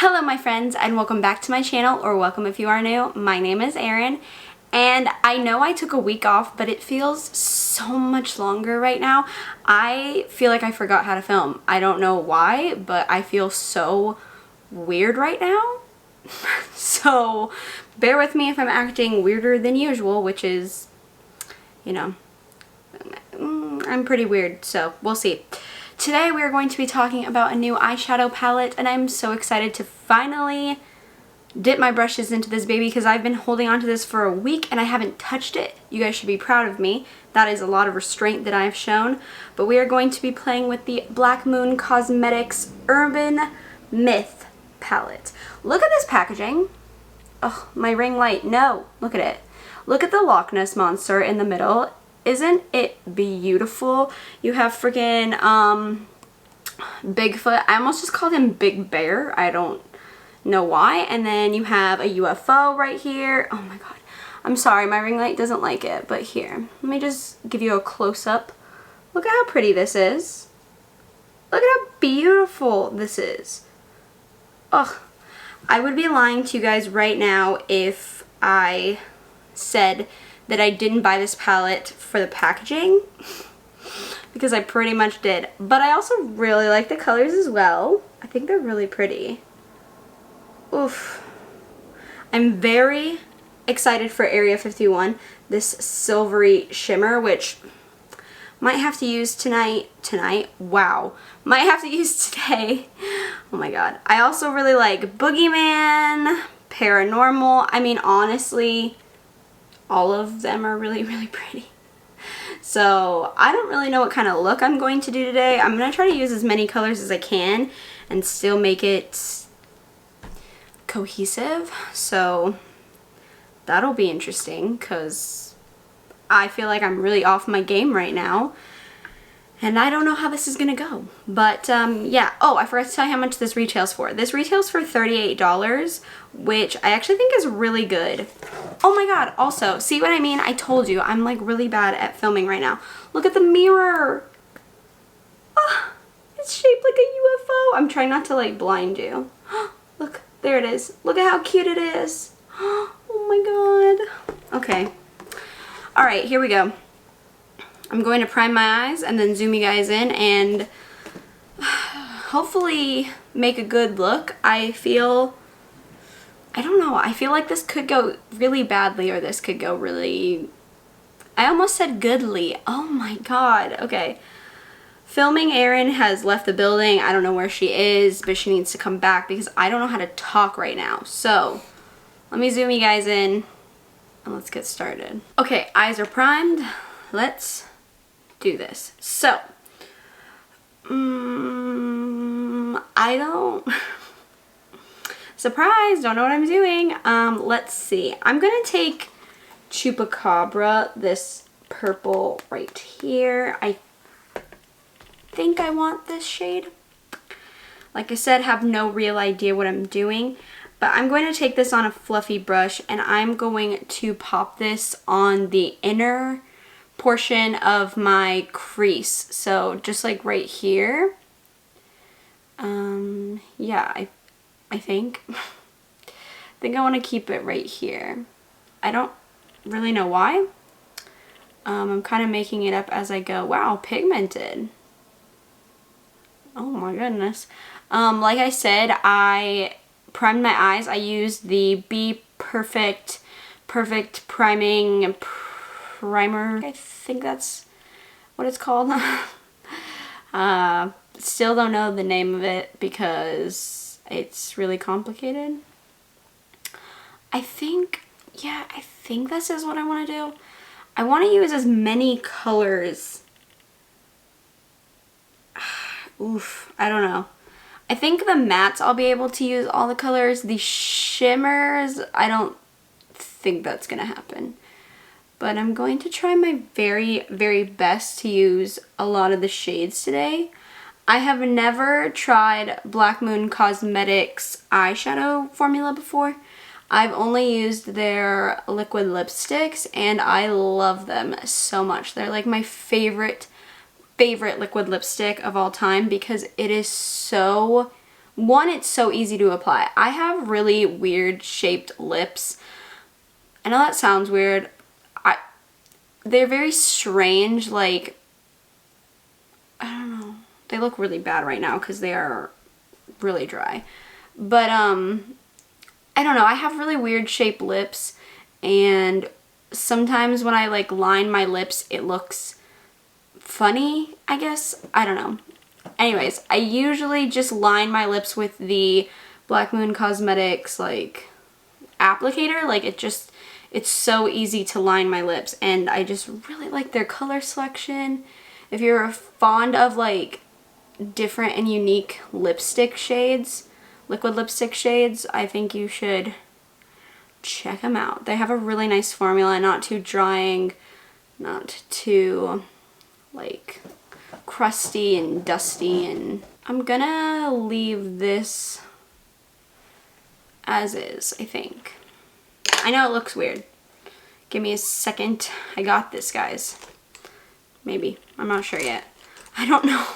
Hello my friends and welcome back to my channel, or welcome if you are new. My name is Erin and I know I took a week off, but it feels so much longer right now. I feel like I forgot how to film. I don't know why, but I feel so weird right now. So bear with me if I'm acting weirder than usual, which is, you know, I'm pretty weird, so we'll see. Today we are going to be talking about a new eyeshadow palette, and I'm so excited to finally dip my brushes into this baby because I've been holding on to this for a week and I haven't touched it. You guys should be proud of me. That is a lot of restraint that I've shown. But we are going to be playing with the Black Moon Cosmetics Urban Myth palette. Look at this packaging. Oh, my ring light. No, look at it. Look at the Loch Ness monster in the middle. Isn't it beautiful? You have freaking Bigfoot. I almost just called him Big Bear. I don't know why. And then you have a UFO right here. Oh my god. I'm sorry, my ring light doesn't like it, but here. Let me just give you a close-up. Look at how pretty this is. Look at how beautiful this is. Ugh. I would be lying to you guys right now if I said that I didn't buy this palette for the packaging, because I pretty much did. But I also really like the colors as well. I think they're really pretty. Oof. I'm very excited for Area 51, this silvery shimmer, which might have to use tonight. Wow. Might have to use today. Oh my god. I also really like Boogeyman, Paranormal. I mean, honestly, all of them are really, really pretty. So I don't really know what kind of look I'm going to do today. I'm going to try to use as many colors as I can and still make it cohesive. So that'll be interesting because I feel like I'm really off my game right now. And I don't know how this is going to go. But, yeah. Oh, I forgot to tell you how much this retails for. This retails for $38, which I actually think is really good. Oh my god. Also, see what I mean? I told you, I'm like really bad at filming right now. Look at the mirror. Oh, it's shaped like a UFO. I'm trying not to like blind you. Look, there it is. Look at how cute it is. Oh my god. Okay. Alright, here we go. I'm going to prime my eyes and then zoom you guys in and hopefully make a good look. I don't know, I feel like this could go really badly or this could go really, I almost said goodly. Oh my god. Okay. Filming Erin has left the building. I don't know where she is, but she needs to come back because I don't know how to talk right now. So let me zoom you guys in and let's get started. Okay, eyes are primed. Let's do this. So, I don't, surprise, don't know what I'm doing. Let's see. I'm gonna take Chupacabra, this purple right here. I think I want this shade. Like I said, have no real idea what I'm doing, but I'm going to take this on a fluffy brush and I'm going to pop this on the inner portion of my crease, so just like right here. Yeah, I think I want to keep it right here. I don't really know why. I'm kind of making it up as I go. Wow, pigmented. Oh my goodness. Like I said, I primed my eyes. I used the Be Perfect priming primer. I think that's what it's called. Still don't know the name of it because it's really complicated. I think this is what I want to do. I want to use as many colors. Oof, I don't know. I think the mattes I'll be able to use all the colors. The shimmers, I don't think that's gonna happen. But I'm going to try my very, very best to use a lot of the shades today. I have never tried Black Moon Cosmetics eyeshadow formula before. I've only used their liquid lipsticks and I love them so much. They're like my favorite liquid lipstick of all time because it is so One, it's so easy to apply. I have really weird shaped lips. I know that sounds weird. They're very strange, like, I don't know. They look really bad right now because they are really dry. But, I don't know. I have really weird shaped lips, and sometimes when I, like, line my lips, it looks funny, I guess. I don't know. Anyways, I usually just line my lips with the Black Moon Cosmetics, like, applicator. Like, it's so easy to line my lips, and I just really like their color selection. If you're fond of, like, different and unique lipstick shades, liquid lipstick shades, I think you should check them out. They have a really nice formula, not too drying, not too, like, crusty and dusty. And I'm gonna leave this as is, I think. I know it looks weird. Give me a second. I got this, guys. Maybe. I'm not sure yet. I don't know.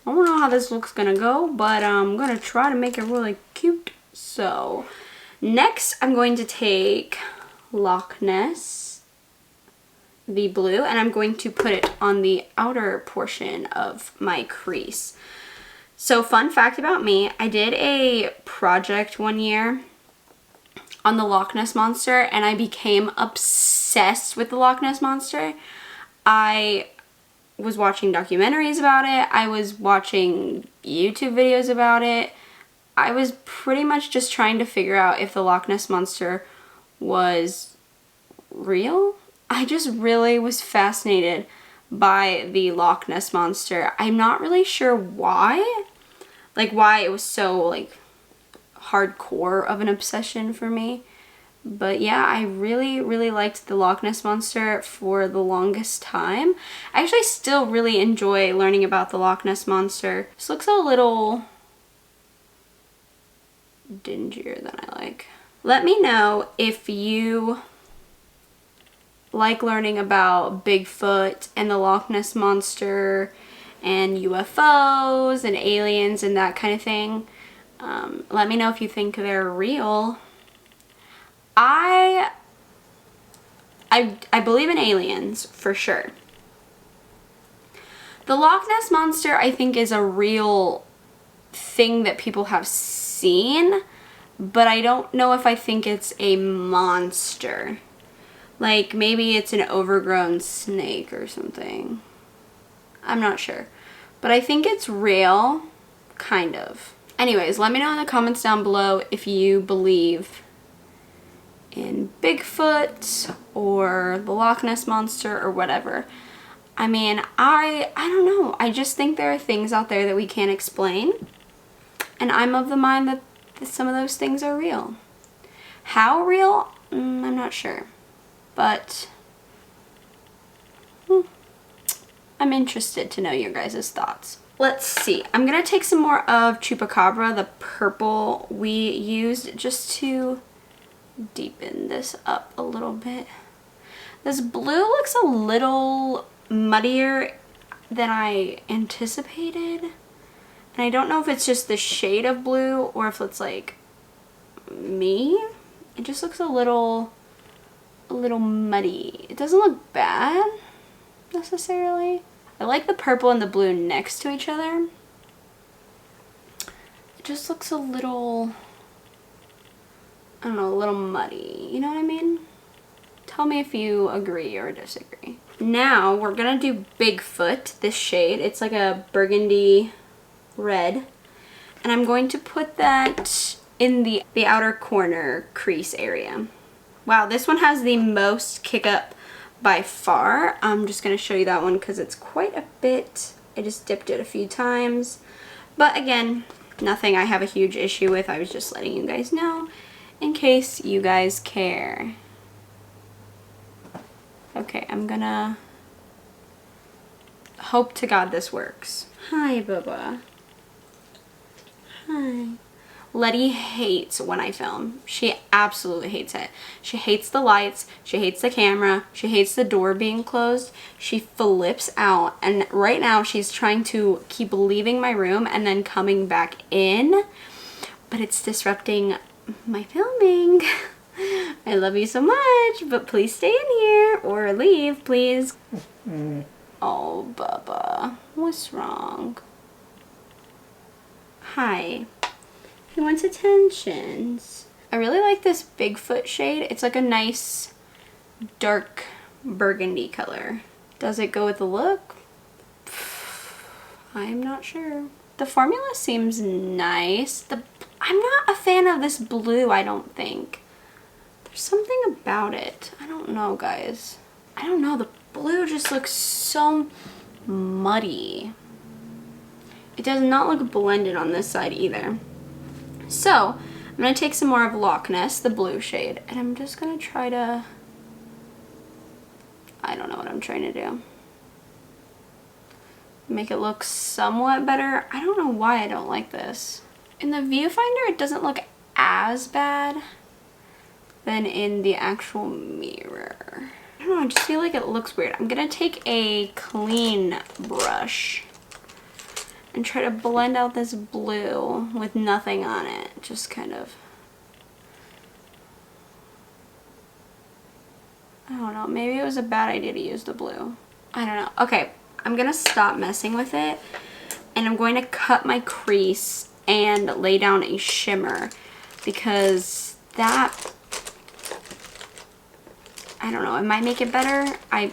I don't know how this looks gonna go, but I'm gonna try to make it really cute. So, next I'm going to take Loch Ness, the blue, and I'm going to put it on the outer portion of my crease. So, fun fact about me, I did a project one year on the Loch Ness Monster, and I became obsessed with the Loch Ness Monster. I was watching documentaries about it. I was watching YouTube videos about it. I was pretty much just trying to figure out if the Loch Ness Monster was real. I just really was fascinated by the Loch Ness Monster. I'm not really sure why. Like, why it was so, like, hardcore of an obsession for me. But yeah, I really, really liked the Loch Ness Monster for the longest time. I actually still really enjoy learning about the Loch Ness Monster. This looks a little dingier than I like. Let me know if you like learning about Bigfoot and the Loch Ness Monster and UFOs and aliens and that kind of thing. Let me know if you think they're real. I believe in aliens, for sure. The Loch Ness Monster, I think, is a real thing that people have seen, but I don't know if I think it's a monster. Like, maybe it's an overgrown snake or something. I'm not sure. But I think it's real, kind of. Anyways, let me know in the comments down below if you believe in Bigfoot or the Loch Ness Monster or whatever. I mean, I don't know. I just think there are things out there that we can't explain. And I'm of the mind that some of those things are real. How real? I'm not sure. But I'm interested to know your guys' thoughts. Let's see. I'm going to take some more of Chupacabra, the purple we used, just to deepen this up a little bit. This blue looks a little muddier than I anticipated. And I don't know if it's just the shade of blue or if it's like me. It just looks a little muddy. It doesn't look bad necessarily. I like the purple and the blue next to each other. It just looks a little, I don't know, a little muddy. You know what I mean? Tell me if you agree or disagree. Now we're gonna do Bigfoot, this shade. It's like a burgundy red. And I'm going to put that in the outer corner crease area. Wow, this one has the most kick up by far. I'm just going to show you that one because it's quite a bit. I just dipped it a few times. But again, nothing I have a huge issue with. I was just letting you guys know in case you guys care. Okay, I'm gonna hope to God this works. Hi, Bubba. Hi. Letty hates when I film. She absolutely hates it. She hates the lights. She hates the camera. She hates the door being closed. She flips out. And right now she's trying to keep leaving my room and then coming back in. But it's disrupting my filming. I love you so much, but please stay in here or leave, please. Oh, Bubba. What's wrong? Hi. He wants attentions. I really like this Bigfoot shade. It's like a nice dark burgundy color. Does it go with the look? I'm not sure. The formula seems nice. I'm not a fan of this blue, I don't think. There's something about it. I don't know, guys. I don't know. The blue just looks so muddy. It does not look blended on this side either. So, I'm going to take some more of Loch Ness, the blue shade, and I'm just going to try to... I don't know what I'm trying to do. Make it look somewhat better. I don't know why I don't like this. In the viewfinder, it doesn't look as bad than in the actual mirror. I don't know, I just feel like it looks weird. I'm going to take a clean brush and try to blend out this blue with nothing on it. Just kind of, I don't know, maybe it was a bad idea to use the blue. I don't know. Okay, I'm gonna stop messing with it and I'm going to cut my crease and lay down a shimmer because that, I don't know, it might make it better. I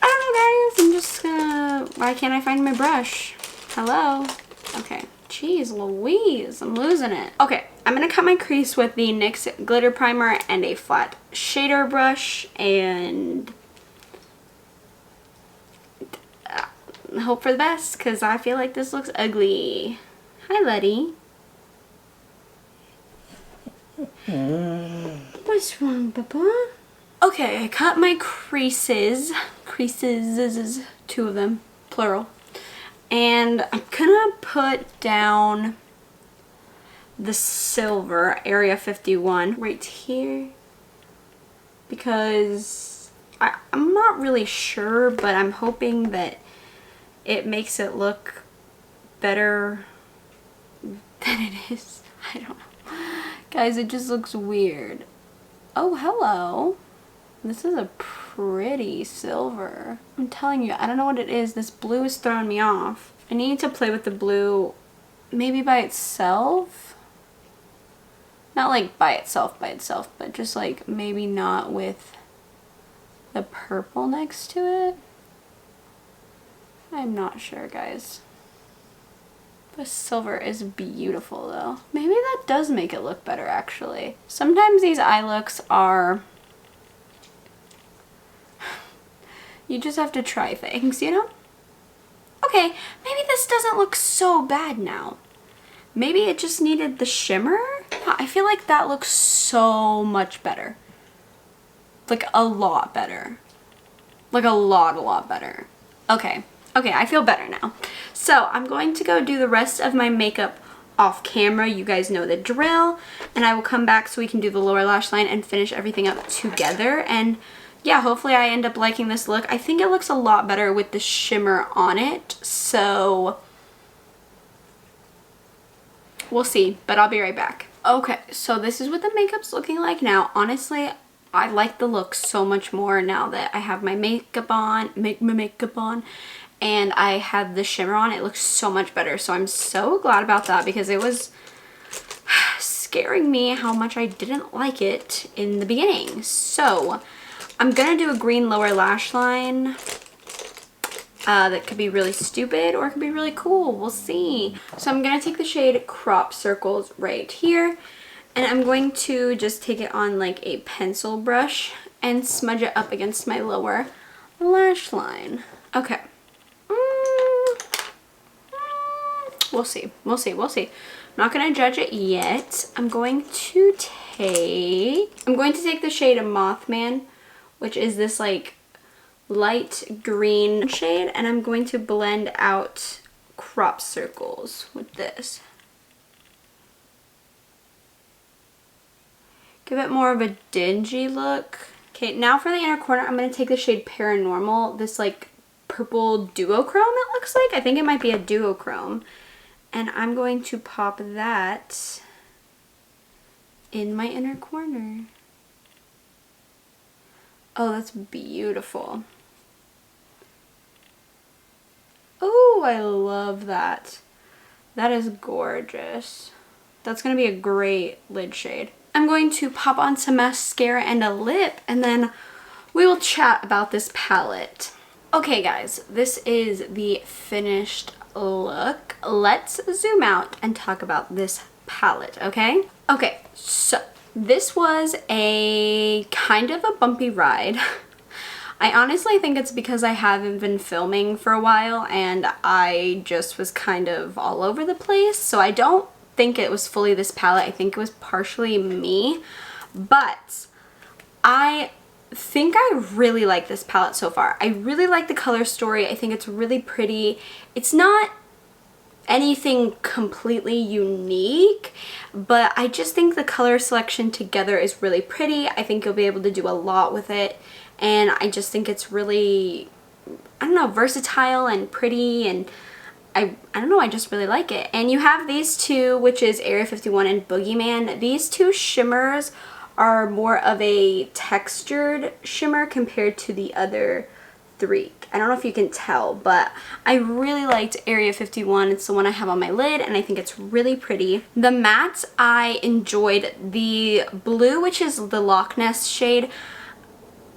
don't know, guys. I'm just gonna... Why can't I find my brush? Hello? Okay. Jeez Louise. I'm losing it. Okay. I'm gonna cut my crease with the NYX glitter primer and a flat shader brush and hope for the best because I feel like this looks ugly. Hi, Letty. What's wrong, Papa? Okay, I cut my creases, two of them, plural, and I'm gonna put down the silver, area 51, right here, because I'm not really sure, but I'm hoping that it makes it look better than it is. I don't know. Guys, it just looks weird. Oh, hello. This is a pretty silver. I'm telling you, I don't know what it is. This blue is throwing me off. I need to play with the blue maybe by itself. Not like by itself, but just like maybe not with the purple next to it. I'm not sure, guys. The silver is beautiful though. Maybe that does make it look better actually. Sometimes these eye looks are... You just have to try things, you know? Okay, maybe this doesn't look so bad now. Maybe it just needed the shimmer? I feel like that looks so much better. Like a lot better. Like a lot better. Okay, I feel better now. So I'm going to go do the rest of my makeup off camera. You guys know the drill. And I will come back so we can do the lower lash line and finish everything up together. And yeah, hopefully I end up liking this look. I think it looks a lot better with the shimmer on it. So we'll see, but I'll be right back. Okay, so this is what the makeup's looking like now. Honestly, I like the look so much more now that I have my makeup on, and I have the shimmer on. It looks so much better. So I'm so glad about that because it was scaring me how much I didn't like it in the beginning. So I'm gonna do a green lower lash line that could be really stupid or it could be really cool. We'll see. So I'm gonna take the shade Crop Circles right here and I'm going to just take it on like a pencil brush and smudge it up against my lower lash line. Okay. We'll see. I'm not gonna judge it yet. I'm going to take the shade of Mothman, which is this like light green shade, and I'm going to blend out crop circles with this. Give it more of a dingy look. Okay, now for the inner corner, I'm going to take the shade Paranormal, this like purple duochrome it looks like. I think it might be a duochrome. And I'm going to pop that in my inner corner. Oh, that's beautiful. Oh, I love that. That is gorgeous. That's going to be a great lid shade. I'm going to pop on some mascara and a lip, and then we will chat about this palette. Okay guys, this is the finished look. Let's zoom out and talk about this palette, okay? Okay, so this was a kind of a bumpy ride. I honestly think it's because I haven't been filming for a while and I just was kind of all over the place. So I don't think it was fully this palette. I think it was partially me. But I think I really like this palette so far. I really like the color story. I think it's really pretty. It's not anything completely unique, but I just think the color selection together is really pretty. I think you'll be able to do a lot with it. And I just think it's really, I don't know, versatile and pretty, and I don't know, I just really like it. And you have these two, which is Area 51 and Boogeyman. These two shimmers are more of a textured shimmer compared to the other three. I don't know if you can tell, but I really liked Area 51. It's the one I have on my lid, and I think it's really pretty. The mattes, I enjoyed the blue, which is the Loch Ness shade.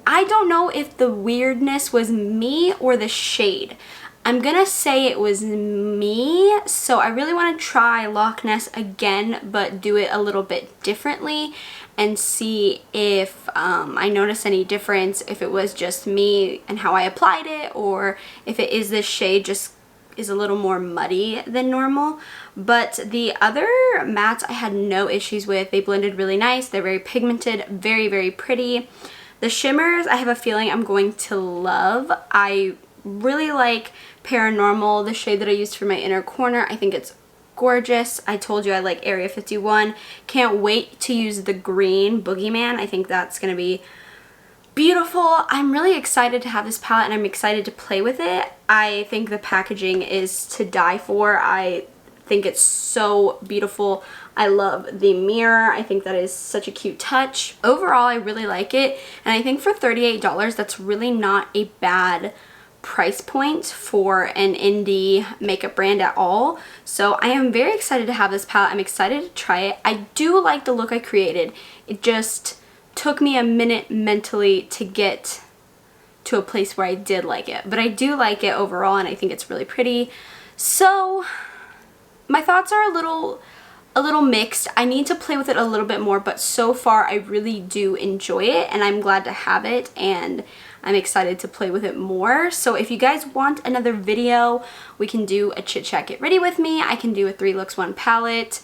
I don't know if the weirdness was me or the shade. I'm gonna say it was me, so I really want to try Loch Ness again, but do it a little bit differently and see if I notice any difference, if it was just me and how I applied it, or if it is this shade just is a little more muddy than normal. But the other mattes I had no issues with. They blended really nice. They're very pigmented, very, very pretty. The shimmers, I have a feeling I'm going to love. I really like Paranormal, the shade that I used for my inner corner. I think it's gorgeous. I told you I like Area 51. Can't wait to use the green Boogeyman. I think that's going to be beautiful. I'm really excited to have this palette, and I'm excited to play with it. I think the packaging is to die for. I think it's so beautiful. I love the mirror. I think that is such a cute touch. Overall, I really like it, and I think for $38, that's really not a bad price point for an indie makeup brand at all. So I am very excited to have this palette. I'm excited to try it. I do like the look I created. It just took me a minute mentally to get to a place where I did like it, but I do like it overall, and I think it's really pretty. So my thoughts are a little mixed. I need to play with it a little bit more, but so far I really do enjoy it, and I'm glad to have it, and I'm excited to play with it more. So if you guys want another video, we can do a chit chat get ready with me. I can do a 3 looks 1 palette,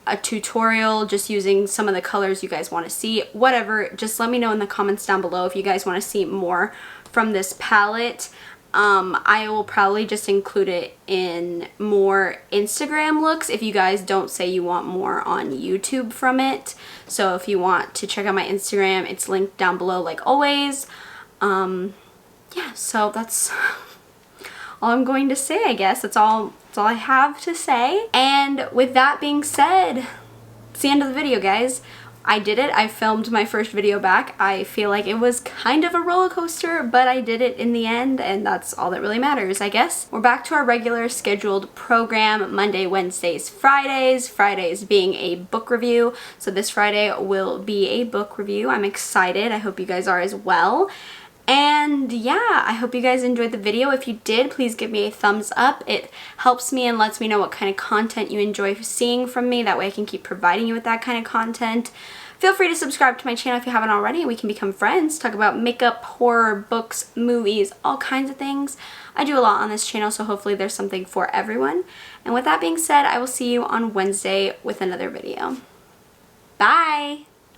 a tutorial just using some of the colors you guys want to see, whatever. Just let me know in the comments down below if you guys want to see more from this palette. I will probably just include it in more Instagram looks if you guys don't say you want more on YouTube from it. So if you want to check out my Instagram, it's linked down below like always. Yeah, so that's all I'm going to say, I guess. That's all I have to say. And with that being said, it's the end of the video, guys. I did it. I filmed my first video back. I feel like it was kind of a roller coaster, but I did it in the end, and that's all that really matters, I guess. We're back to our regular scheduled program, Monday, Wednesdays, Fridays. Fridays being a book review. So this Friday will be a book review. I'm excited. I hope you guys are as well. And yeah, I hope you guys enjoyed the video. If you did, please give me a thumbs up. It helps me and lets me know what kind of content you enjoy seeing from me. That way I can keep providing you with that kind of content. Feel free to subscribe to my channel if you haven't already, and we can become friends, talk about makeup, horror, books, movies, all kinds of things. I do a lot on this channel, so hopefully there's something for everyone. And with that being said, I will see you on Wednesday with another video. Bye!